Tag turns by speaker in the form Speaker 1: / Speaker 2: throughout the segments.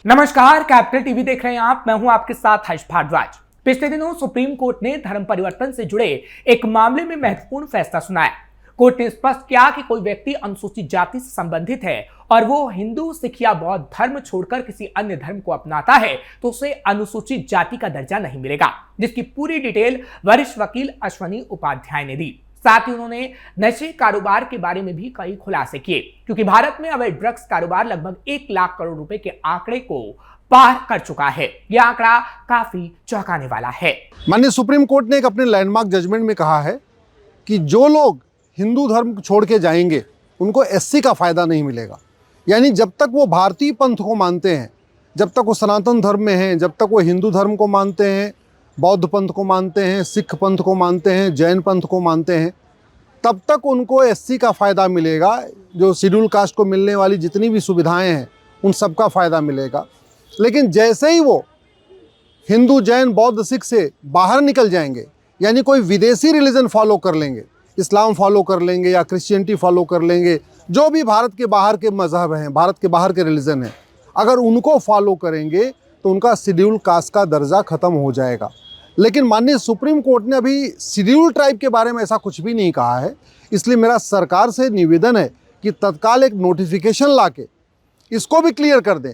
Speaker 1: नमस्कार, capital TV देख रहे हैं आप। मैं हूं आपके साथ हर्ष भारद्वाज। पिछले दिनों सुप्रीम कोर्ट ने धर्म परिवर्तन से जुड़े एक मामले में महत्वपूर्ण फैसला सुनाया। कोर्ट ने स्पष्ट किया कि कोई व्यक्ति अनुसूचित जाति से संबंधित है और वो हिंदू, सिख या बौद्ध धर्म छोड़कर किसी अन्य धर्म को अपनाता है तो उसे अनुसूचित जाति का दर्जा नहीं मिलेगा, जिसकी पूरी डिटेल वरिष्ठ वकील अश्वनी उपाध्याय ने दी। साथ ही उन्होंने नशे कारोबार के बारे में भी कई खुलासे किए, क्योंकि भारत में अवैध ड्रग्स कारोबार लगभग 1 लाख करोड़ रुपए के आंकड़े को पार कर चुका है। यह आंकड़ा काफी चौंकाने वाला है।
Speaker 2: माननीय सुप्रीम कोर्ट ने एक अपने लैंडमार्क जजमेंट में कहा है कि जो लोग हिंदू धर्म छोड़ के जाएंगे उनको एससी का फायदा नहीं मिलेगा। यानी जब तक वो भारतीय पंथ को मानते हैं, जब तक वो सनातन धर्म में हैं, जब तक वो हिंदू धर्म को मानते हैं, बौद्ध पंथ को मानते हैं, सिख पंथ को मानते हैं, जैन पंथ को मानते हैं, तब तक उनको एससी का फ़ायदा मिलेगा। जो शेड्यूल कास्ट को मिलने वाली जितनी भी सुविधाएं हैं उन सब का फ़ायदा मिलेगा। लेकिन जैसे ही वो हिंदू, जैन, बौद्ध, सिख से बाहर निकल जाएंगे, यानी कोई विदेशी रिलीजन फॉलो कर लेंगे, इस्लाम फॉलो कर लेंगे या क्रिश्चियनिटी फॉलो कर लेंगे, जो भी भारत के बाहर के मज़हब हैं, भारत के बाहर के रिलीजन हैं, अगर उनको फॉलो करेंगे तो उनका शेड्यूल कास्ट का दर्जा ख़त्म हो जाएगा। लेकिन माननीय सुप्रीम कोर्ट ने अभी शेड्यूल ट्राइब के बारे में ऐसा कुछ भी नहीं कहा है। इसलिए मेरा सरकार से निवेदन है कि तत्काल एक नोटिफिकेशन लाके इसको भी क्लियर कर दें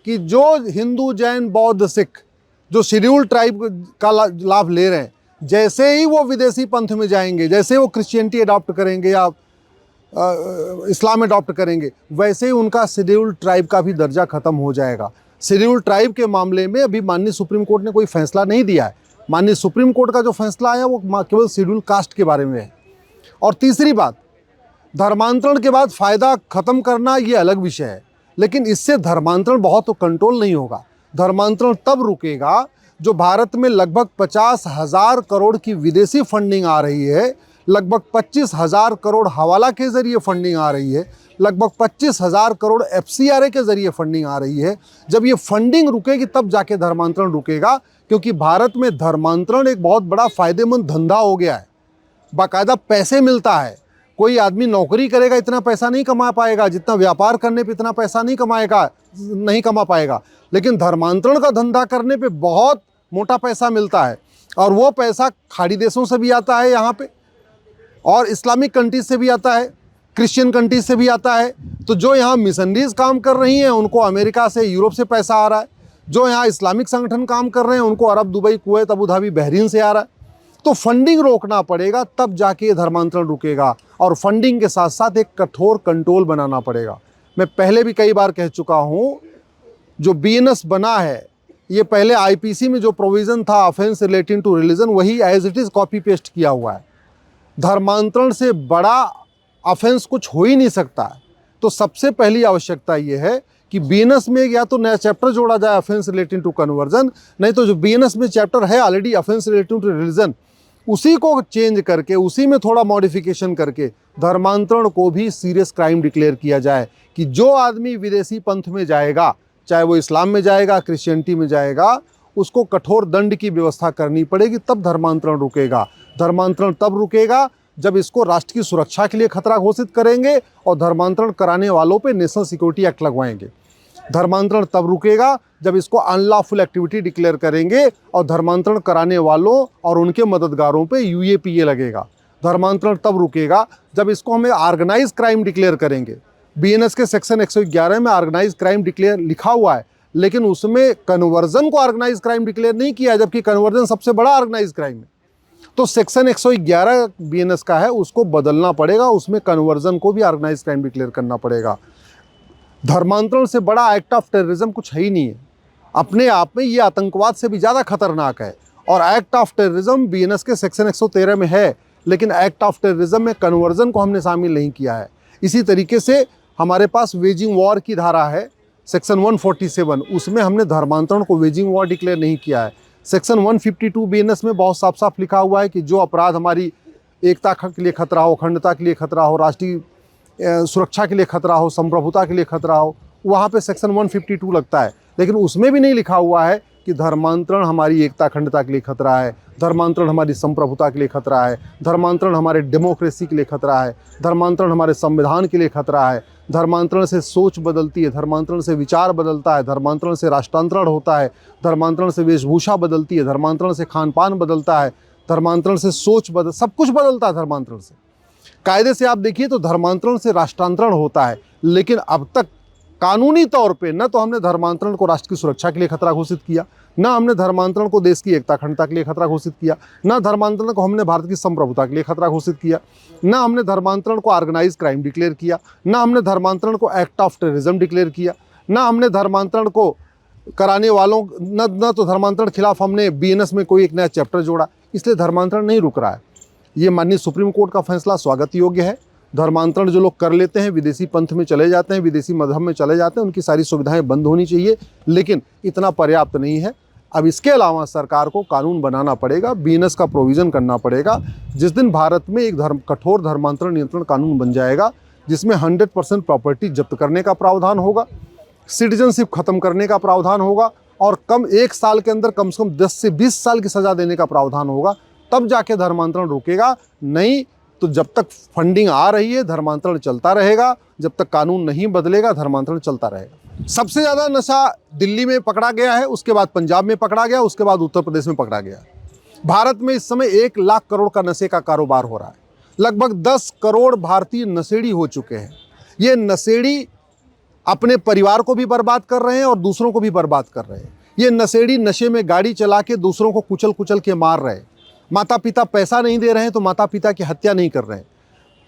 Speaker 2: कि जो हिंदू, जैन, बौद्ध, सिख जो शेड्यूल ट्राइब का लाभ ले रहे हैं, जैसे ही वो विदेशी पंथ में जाएंगे, जैसे वो क्रिश्चियनिटी अडॉप्ट करेंगे या इस्लाम अडॉप्ट करेंगे, वैसे ही उनका शेड्यूल ट्राइब का भी दर्जा ख़त्म हो जाएगा। शेड्यूल ट्राइब के मामले में अभी माननीय सुप्रीम कोर्ट ने कोई फैसला नहीं दिया है। माननीय सुप्रीम कोर्ट का जो फैसला आया वो केवल शेड्यूल कास्ट के बारे में है। और तीसरी बात, धर्मांतरण के बाद फ़ायदा ख़त्म करना ये अलग विषय है, लेकिन इससे धर्मांतरण बहुत तो कंट्रोल नहीं होगा। धर्मांतरण तब रुकेगा जो भारत में लगभग 50,000 करोड़ की विदेशी फंडिंग आ रही है, लगभग 25,000 करोड़ हवाला के ज़रिए फंडिंग आ रही है, लगभग 25,000 करोड़ FCRA के ज़रिए फंडिंग आ रही है। जब ये फंडिंग रुकेगी तब जाके धर्मांतरण रुकेगा, क्योंकि भारत में धर्मांतरण एक बहुत बड़ा फ़ायदेमंद धंधा हो गया है। बाकायदा पैसे मिलता है। कोई आदमी नौकरी करेगा इतना पैसा नहीं कमा पाएगा, जितना व्यापार करने पे इतना पैसा नहीं कमा पाएगा। लेकिन धर्मांतरण का धंधा करने पे बहुत मोटा पैसा मिलता है, और वो पैसा खाड़ी देशों से भी आता है यहाँ पे, और इस्लामिक कंट्रीज से भी आता है, क्रिश्चियन कंट्रीज से भी आता है। तो जो यहाँ मिशनरीज काम कर रही हैं उनको अमेरिका से, यूरोप से पैसा आ रहा है। जो यहाँ इस्लामिक संगठन काम कर रहे हैं उनको Arab, Dubai, Kuwait, Abu Dhabi, Bahrain से आ रहा है। तो फंडिंग रोकना पड़ेगा, तब जाके ये धर्मांतरण रुकेगा। और फंडिंग के साथ साथ एक कठोर कंट्रोल बनाना पड़ेगा। मैं पहले भी कई बार कह चुका हूँ, जो BNS बना है, ये पहले IPC में जो प्रोविज़न था ऑफेंस रिलेटिंग टू रिलीजन, वही as it is copy paste किया हुआ है। धर्मांतरण से बड़ा ऑफेंस कुछ हो ही नहीं सकता है। तो सबसे पहली आवश्यकता ये है कि BNS में या तो नया चैप्टर जोड़ा जाए ऑफेंस रिलेटिंग टू कन्वर्जन, नहीं तो जो BNS में चैप्टर है already offence relating to religion, उसी को चेंज करके, उसी में थोड़ा मॉडिफिकेशन करके धर्मांतरण को भी सीरियस क्राइम डिक्लेयर किया जाए कि जो आदमी विदेशी पंथ में जाएगा, चाहे वो इस्लाम में जाएगा, क्रिश्चियनिटी में जाएगा, उसको कठोर दंड की व्यवस्था करनी पड़ेगी, तब धर्मांतरण रुकेगा। धर्मांतरण तब रुकेगा जब इसको राष्ट्र की सुरक्षा के लिए खतरा घोषित करेंगे और धर्मांतरण कराने वालों पे नेशनल सिक्योरिटी एक्ट लगवाएंगे। धर्मांतरण तब रुकेगा जब इसको अनलॉफुल एक्टिविटी डिक्लेयर करेंगे और धर्मांतरण कराने वालों और उनके मददगारों पे UAPA लगेगा। धर्मांतरण तब रुकेगा जब इसको हमें ऑर्गेनाइज क्राइम डिक्लेयर करेंगे। BNS के सेक्शन 111 में ऑर्गेनाइज क्राइम डिक्लेयर लिखा हुआ है, लेकिन उसमें कन्वर्जन को ऑर्गेनाइज क्राइम डिक्लेयर नहीं किया, जबकि कन्वर्जन सबसे बड़ा ऑर्गेनाइज क्राइम है। तो सेक्शन 111 BNS का है, उसको बदलना पड़ेगा, उसमें कन्वर्जन को भी ऑर्गेनाइज क्राइम डिक्लेयर करना पड़ेगा। धर्मांतरण से बड़ा एक्ट ऑफ टेररिज्म कुछ है ही नहीं है। अपने आप में ये आतंकवाद से भी ज़्यादा खतरनाक है। और एक्ट ऑफ टेररिज्म BNS के सेक्शन 113 में है, लेकिन एक्ट ऑफ टेररिज्म में कन्वर्जन को हमने शामिल नहीं किया है। इसी तरीके से हमारे पास वेजिंग वॉर की धारा है सेक्शन 147, उसमें हमने धर्मांतरण को वेजिंग वॉर डिक्लेयर नहीं किया है। सेक्शन 152 BNS में बहुत साफ साफ लिखा हुआ है कि जो अपराध हमारी एकता के लिए खतरा हो, अखंडता के लिए खतरा हो, राष्ट्रीय सुरक्षा के लिए खतरा हो, संप्रभुता के लिए खतरा हो, वहाँ पे सेक्शन 152 लगता है। लेकिन उसमें भी नहीं लिखा हुआ है कि धर्मांतरण हमारी एकता अखंडता के लिए खतरा है, धर्मांतरण हमारी संप्रभुता के लिए खतरा है, धर्मांतरण हमारे डेमोक्रेसी के लिए खतरा है, धर्मांतरण हमारे संविधान के लिए खतरा है। धर्मांतरण से सोच बदलती है, धर्मांतरण से विचार बदलता है, धर्मांतरण से राष्ट्रांतरण होता है, धर्मांतरण से वेशभूषा बदलती है, धर्मांतरण से खान पान बदलता है, धर्मांतरण से सब कुछ बदलता है धर्मांतरण से। कायदे से आप देखिए तो धर्मांतरण से राष्ट्रांतरण होता है, लेकिन अब तक कानूनी तौर पे न तो हमने धर्मांतरण को राष्ट्र की सुरक्षा के लिए खतरा घोषित किया, न हमने धर्मांतरण को देश की एकता अखंडता के लिए खतरा घोषित किया, न धर्मांतरण को हमने भारत की संप्रभुता के लिए खतरा घोषित किया, न हमने धर्मांतरण को ऑर्गेनाइज क्राइम डिक्लेयर किया, न हमने धर्मांतरण को एक्ट ऑफ टेररिज्म डिक्लेयर किया, न हमने धर्मांतरण को कराने वालों न तो धर्मांतरण खिलाफ हमने बीएनएस में कोई एक नया चैप्टर जोड़ा। इसलिए धर्मांतरण नहीं रुक रहा है। ये माननीय सुप्रीम कोर्ट का फैसला स्वागत योग्य है। धर्मांतरण जो लोग कर लेते हैं, विदेशी पंथ में चले जाते हैं, विदेशी मजहब में चले जाते हैं, उनकी सारी सुविधाएं बंद होनी चाहिए, लेकिन इतना पर्याप्त नहीं है। अब इसके अलावा सरकार को कानून बनाना पड़ेगा, बीएनएस का प्रोविज़न करना पड़ेगा। जिस दिन भारत में एक कठोर धर्मांतरण नियंत्रण कानून बन जाएगा, जिसमें 100% प्रॉपर्टी जब्त करने का प्रावधान होगा, सिटीजनशिप खत्म करने का प्रावधान होगा और एक साल के अंदर कम से कम 10 से 20 साल की सज़ा देने का प्रावधान होगा, तब जाके धर्मांतरण रुकेगा। नहीं तो जब तक फंडिंग आ रही है धर्मांतरण चलता रहेगा, जब तक कानून नहीं बदलेगा धर्मांतरण चलता रहेगा। सबसे ज़्यादा नशा दिल्ली में पकड़ा गया है, उसके बाद पंजाब में पकड़ा गया, उसके बाद उत्तर प्रदेश में पकड़ा गया। भारत में इस समय 1 लाख करोड़ का नशे का कारोबार हो रहा है। लगभग 10 करोड़ भारतीय नशेड़ी हो चुके हैं। ये नशेड़ी अपने परिवार को भी बर्बाद कर रहे हैं और दूसरों को भी बर्बाद कर रहे हैं। ये नशेड़ी नशे में गाड़ी चला के दूसरों को कुचल कुचल के मार रहे हैं। माता पिता पैसा नहीं दे रहे हैं तो माता पिता की हत्या नहीं कर रहे हैं।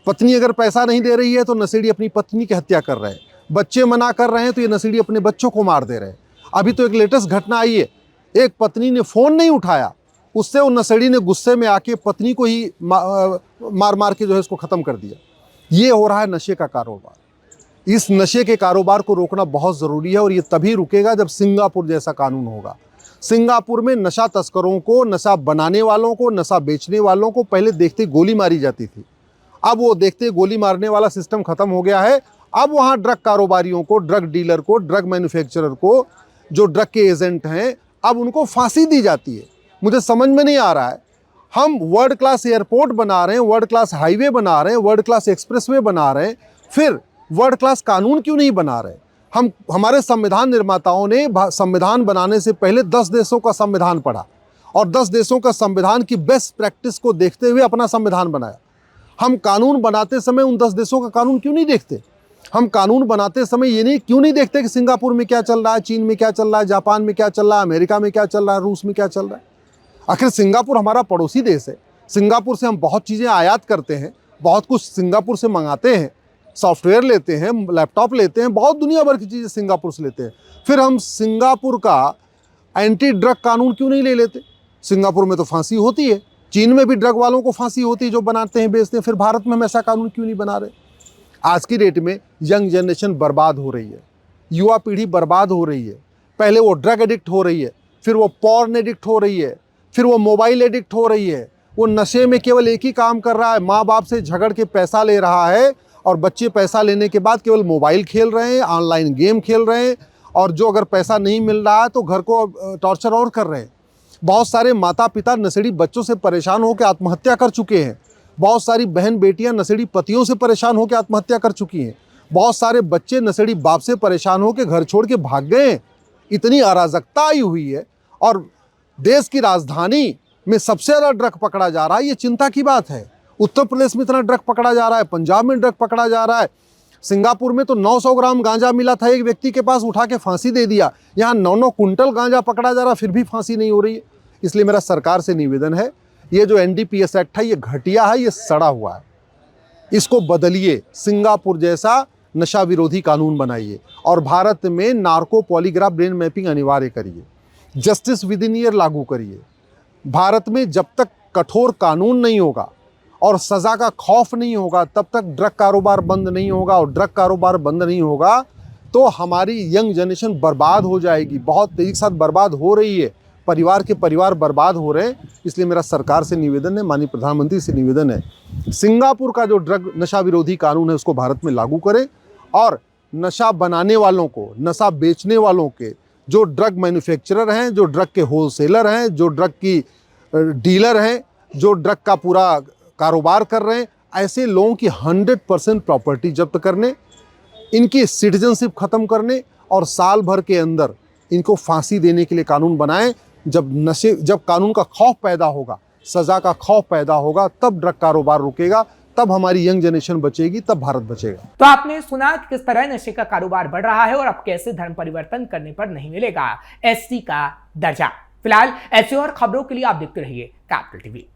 Speaker 2: पत्नी अगर पैसा नहीं दे रही है तो नशेड़ी अपनी पत्नी की हत्या कर रहे हैं। बच्चे मना कर रहे हैं तो ये नशेड़ी अपने बच्चों को मार दे रहे हैं। अभी तो एक लेटेस्ट घटना आई है, एक पत्नी ने फ़ोन नहीं उठाया, उससे वो नशेड़ी ने गुस्से में आके पत्नी को ही मार के जो है इसको ख़त्म कर दिया। ये हो रहा है नशे का कारोबार। इस नशे के कारोबार को रोकना बहुत ज़रूरी है और ये तभी रुकेगा जब सिंगापुर जैसा कानून होगा। सिंगापुर में नशा तस्करों को, नशा बनाने वालों को, नशा बेचने वालों को पहले देखते गोली मारी जाती थी। अब वो देखते गोली मारने वाला सिस्टम ख़त्म हो गया है। अब वहाँ ड्रग कारोबारियों को, ड्रग डीलर को, ड्रग मैन्युफैक्चरर को, जो ड्रग के एजेंट हैं, अब उनको फांसी दी जाती है। मुझे समझ में नहीं आ रहा है, हम वर्ल्ड क्लास एयरपोर्ट बना रहे हैं, वर्ल्ड क्लास हाईवे बना रहे हैं, वर्ल्ड क्लास एक्सप्रेसवे बना रहे हैं, फिर वर्ल्ड क्लास कानून क्यों नहीं बना रहे? हमारे संविधान निर्माताओं ने संविधान बनाने से पहले 10 देशों का संविधान पढ़ा और 10 देशों का संविधान की बेस्ट प्रैक्टिस को देखते हुए अपना संविधान बनाया। हम कानून बनाते समय उन 10 देशों का कानून क्यों नहीं देखते? हम कानून बनाते समय ये क्यों नहीं देखते कि सिंगापुर में क्या चल रहा है, चीन में क्या चल रहा है, जापान में क्या चल रहा है, अमेरिका में क्या चल रहा है, रूस में क्या चल रहा है? आखिर सिंगापुर हमारा पड़ोसी देश है। सिंगापुर से हम बहुत चीज़ें आयात करते हैं, बहुत कुछ सिंगापुर से मंगाते हैं, सॉफ्टवेयर लेते हैं, लैपटॉप लेते हैं, बहुत दुनिया भर की चीज़ें सिंगापुर से लेते हैं। फिर हम सिंगापुर का एंटी ड्रग कानून क्यों नहीं ले लेते? सिंगापुर में तो फांसी होती है, चीन में भी ड्रग वालों को फांसी होती है जो बनाते हैं, बेचते हैं। फिर भारत में हम ऐसा कानून क्यों नहीं बना रहे? आज की डेट में यंग जनरेशन बर्बाद हो रही है, युवा पीढ़ी बर्बाद हो रही है। पहले वो ड्रग एडिक्ट हो रही है, फिर वो पॉर्न एडिक्ट हो रही है, फिर वो मोबाइल एडिक्ट हो रही है। वो नशे में केवल एक ही काम कर रहा है, माँ बाप से झगड़ के पैसा ले रहा है और बच्चे पैसा लेने के बाद केवल मोबाइल खेल रहे हैं, ऑनलाइन गेम खेल रहे हैं और जो अगर पैसा नहीं मिल रहा है तो घर को टॉर्चर और कर रहे हैं। बहुत सारे माता पिता नशेड़ी बच्चों से परेशान होकर आत्महत्या कर चुके हैं। बहुत सारी बहन बेटियां नशेड़ी पतियों से परेशान होकर आत्महत्या कर चुकी हैं। बहुत सारे बच्चे नशेड़ी बाप से परेशान होकर घर छोड़ के भाग गए हैं। इतनी अराजकता आई हुई है और देश की राजधानी में सबसे ज़्यादा ड्रग पकड़ा जा रहा है। ये चिंता की बात है। उत्तर प्रदेश में इतना ड्रग पकड़ा जा रहा है, पंजाब में ड्रग पकड़ा जा रहा है। सिंगापुर में तो 900 ग्राम गांजा मिला था एक व्यक्ति के पास, उठा के फांसी दे दिया। यहाँ 9-9 कुंटल गांजा पकड़ा जा रहा, फिर भी फांसी नहीं हो रही है। इसलिए मेरा सरकार से निवेदन है, ये जो एनडीपीएस एक्ट है ये घटिया है, ये सड़ा हुआ है, इसको बदलिए, सिंगापुर जैसा नशा विरोधी कानून बनाइए और भारत में नार्को पॉलीग्राफ ब्रेन मैपिंग अनिवार्य करिए, जस्टिस विद इन ईयर लागू करिए। भारत में जब तक कठोर कानून नहीं होगा और सज़ा का खौफ नहीं होगा तब तक ड्रग कारोबार बंद नहीं होगा, और ड्रग कारोबार बंद नहीं होगा तो हमारी यंग जनरेशन बर्बाद हो जाएगी। बहुत तेज़ी के साथ बर्बाद हो रही है, परिवार के परिवार बर्बाद हो रहे हैं। इसलिए मेरा सरकार से निवेदन है, माननीय प्रधानमंत्री से निवेदन है, सिंगापुर का जो ड्रग नशा विरोधी कानून है उसको भारत में लागू करें और नशा बनाने वालों को, नशा बेचने वालों के जो ड्रग मैन्युफैक्चरर हैं, जो ड्रग के होलसेलर हैं, जो ड्रग की डीलर हैं, जो ड्रग का पूरा कारोबार कर रहे हैं, ऐसे लोगों की 100% प्रॉपर्टी जब्त करने, इनकी सिटीजनशिप खत्म करने और साल भर के अंदर इनको फांसी देने के लिए कानून बनाएं। जब कानून का खौफ पैदा होगा, सजा का खौफ पैदा होगा, तब ड्रग कारोबार रुकेगा, तब हमारी यंग जनरेशन बचेगी, तब भारत बचेगा।
Speaker 1: तो आपने सुना कि किस तरह नशे का कारोबार बढ़ रहा है और अब कैसे धर्म परिवर्तन करने पर नहीं मिलेगा एससी का दर्जा। फिलहाल ऐसी और खबरों के लिए आप देखते रहिए कैपिटल टीवी।